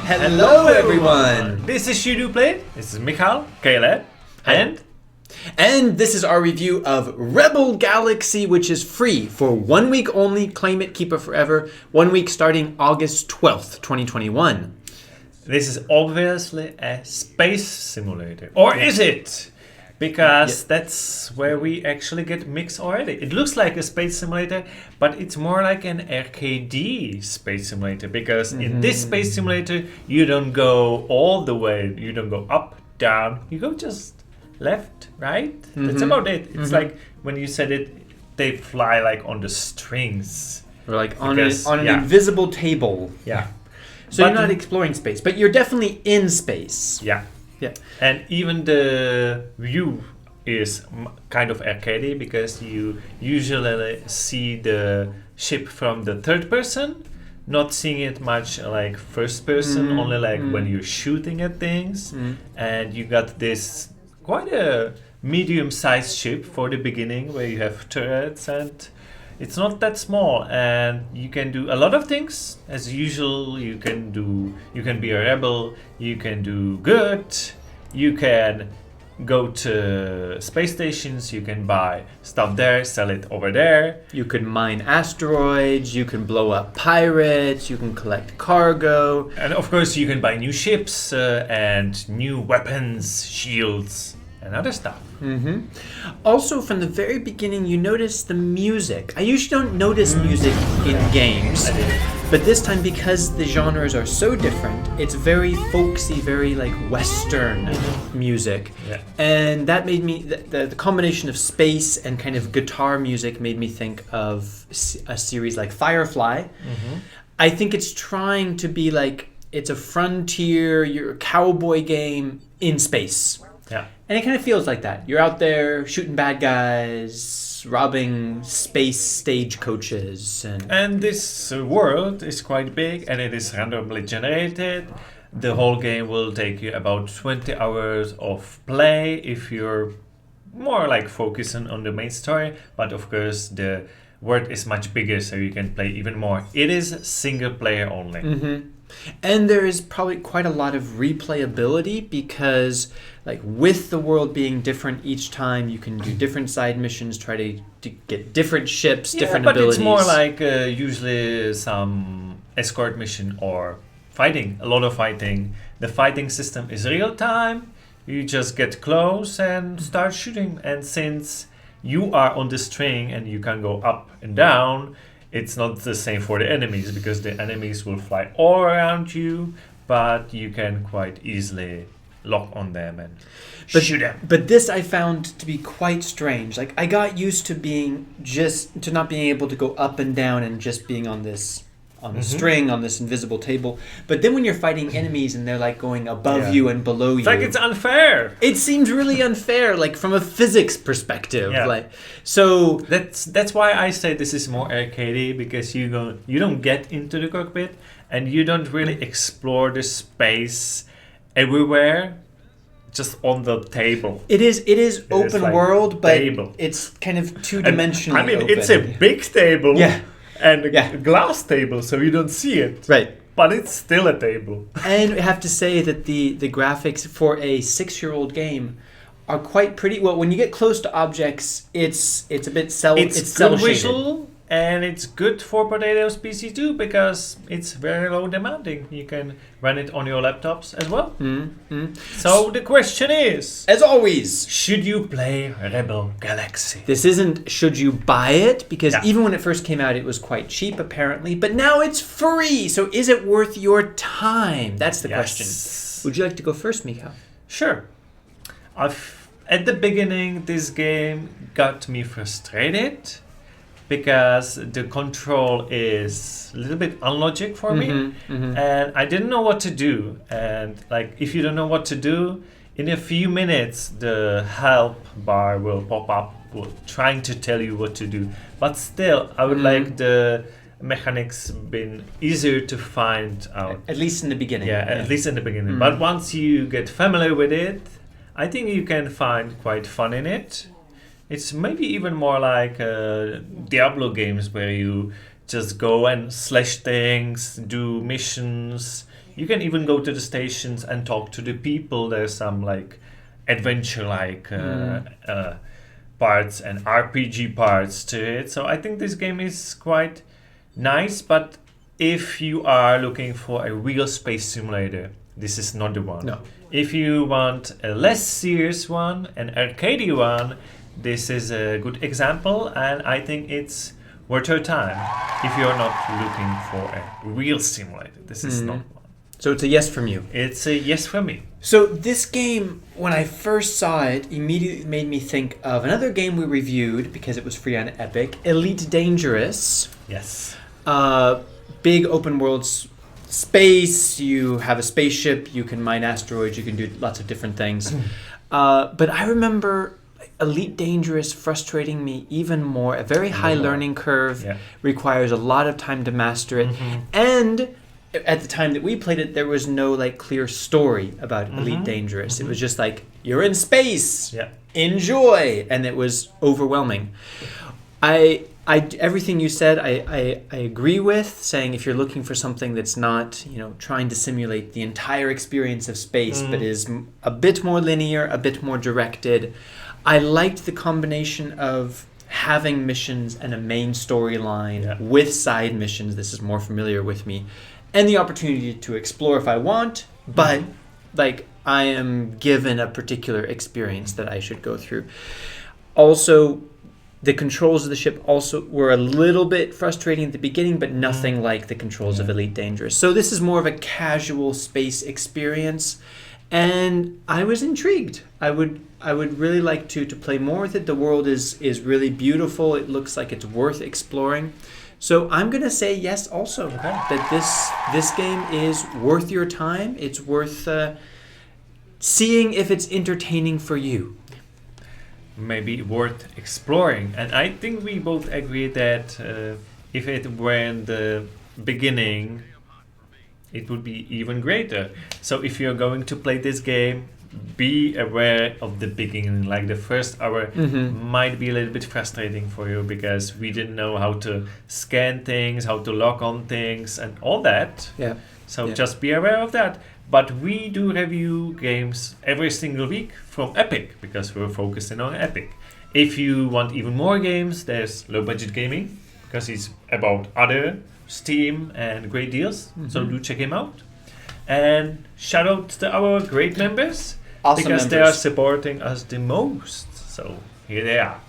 Hello everyone! This is Should You Play? This is Michal, Caleb, and this is our review of Rebel Galaxy, which is free for 1 week only. Claim it, keep it forever. 1 week starting August 12th, 2021. This is obviously a space simulator. Or is it? Because that's where we actually get mixed already. It looks like a space simulator, but it's more like an arcade space simulator. Because in this space simulator, you don't go all the way. You don't go up, down. You go just left, right? That's about it. It's like when you said it, they fly like on the strings. Or like on an invisible table. Yeah. So you're not exploring space, but you're definitely in space. Yeah. Yeah. And even the view is kind of arcadey because you usually see the ship from the third person, not seeing it much like first person, only like when you're shooting at things. And you got this quite a medium-sized ship for the beginning where you have turrets, and it's not that small, and you can do a lot of things as usual. You can be a rebel, you can do good, you can go to space stations, you can buy stuff there, sell it over there. You can mine asteroids, you can blow up pirates, you can collect cargo. And of course you can buy new ships and new weapons, shields, and other stuff. Also, from the very beginning, you notice the music. I usually don't notice music in games, but this time, because the genres are so different, it's very folksy, very like Western music. Yeah. And that made me, the combination of space and kind of guitar music made me think of a series like Firefly. I think it's trying to be like, it's a frontier, you're a cowboy game in space. Yeah. And it kind of feels like that. You're out there shooting bad guys, robbing space stagecoaches. And this world is quite big, and it is randomly generated. The whole game will take you about 20 hours of play if you're more like focusing on the main story. But of course, the world is much bigger, so you can play even more. It is single player only. And there is probably quite a lot of replayability because, like, with the world being different each time, you can do different side missions, try to get different ships, different abilities. But it's more like usually some escort mission or fighting, a lot of fighting. The fighting system is real time. You just get close and start shooting. And since you are on the string and you can go up and down, it's not the same for the enemies because the enemies will fly all around you, but you can quite easily lock on them and shoot them. But this I found to be quite strange. Like, I got used to not being able to go up and down and just being on this string on this invisible table. But then when you're fighting enemies and they're like going above you and below you, it's like it's unfair. It seems really unfair, like from a physics perspective. Yeah. Like, so that's why I say this is more arcadey, because you don't get into the cockpit and you don't really explore the space everywhere. Just on the table. It is open like world, but table. It's kind of two-dimensional. I mean, it's a big table. Yeah. And a glass table, so you don't see it. Right. But it's still a table. And I have to say that the graphics for a 6-year-old game are quite pretty. Well, when you get close to objects, it's a bit cell visual, and it's good for Potatoes PC too because it's very low demanding. You can run it on your laptops as well. So the question is, as always, should you play Rebel Galaxy? This isn't should you buy it, because even when it first came out, it was quite cheap apparently, but now it's free. So is it worth your time? That's the question. Would you like to go first, Mika? Sure. At the beginning, this game got me frustrated because the control is a little bit unlogic for me, and I didn't know what to do. And like, if you don't know what to do, in a few minutes the help bar will pop up trying to tell you what to do. But still, I would like the mechanics been easier to find out. At least in the beginning. At least in the beginning. But once you get familiar with it, I think you can find quite fun in it. It's maybe even more like Diablo games where you just go and slash things, do missions. You can even go to the stations and talk to the people. There's some like adventure-like parts and RPG parts to it. So I think this game is quite nice, but if you are looking for a real space simulator, this is not the one. No. If you want a less serious one, an arcadey one, this is a good example, and I think it's worth your time if you're not looking for a real simulator. This is not one. So it's a yes from you. It's a yes for me. So this game, when I first saw it, immediately made me think of another game we reviewed because it was free on Epic, Elite Dangerous. Yes. Big open world space. You have a spaceship. You can mine asteroids. You can do lots of different things. But I remember Elite Dangerous frustrating me even more. A very high learning curve, requires a lot of time to master it, and at the time that we played it, there was no like clear story about Elite Dangerous. It was just like, you're in space, enjoy, and it was overwhelming. Everything you said, I agree with, saying if you're looking for something that's not, trying to simulate the entire experience of space, but is a bit more linear, a bit more directed. I liked the combination of having missions and a main storyline with side missions. This is more familiar with me. And the opportunity to explore if I want, but like I am given a particular experience that I should go through. Also, the controls of the ship also were a little bit frustrating at the beginning, but nothing like the controls of Elite Dangerous. So this is more of a casual space experience, and I was intrigued. I would really like to play more with it. The world is really beautiful. It looks like it's worth exploring. So I'm going to say yes also, that this game is worth your time. It's worth seeing if it's entertaining for you. Maybe worth exploring. And I think we both agree that if it were in the beginning, it would be even greater. So if you're going to play this game, be aware of the beginning. Like the first hour might be a little bit frustrating for you because we didn't know how to scan things, how to lock on things and all that. So just be aware of that. But we do review games every single week from Epic because we're focusing on Epic. If you want even more games, there's Low Budget Gaming because it's about other Steam and great deals. So do check him out. And shout out to our great members because they are supporting us the most. So here they are.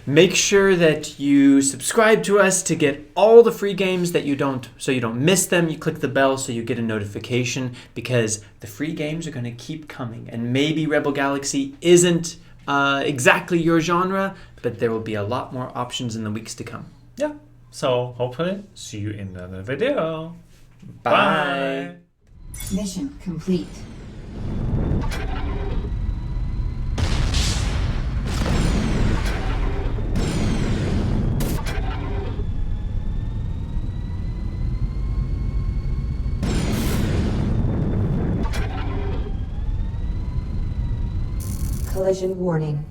Make sure that you subscribe to us to get all the free games that you don't miss them. You click the bell so you get a notification because the free games are going to keep coming. And maybe Rebel Galaxy isn't exactly your genre, but there will be a lot more options in the weeks to come. So hopefully see you in another video. Bye. Mission complete. Collision warning.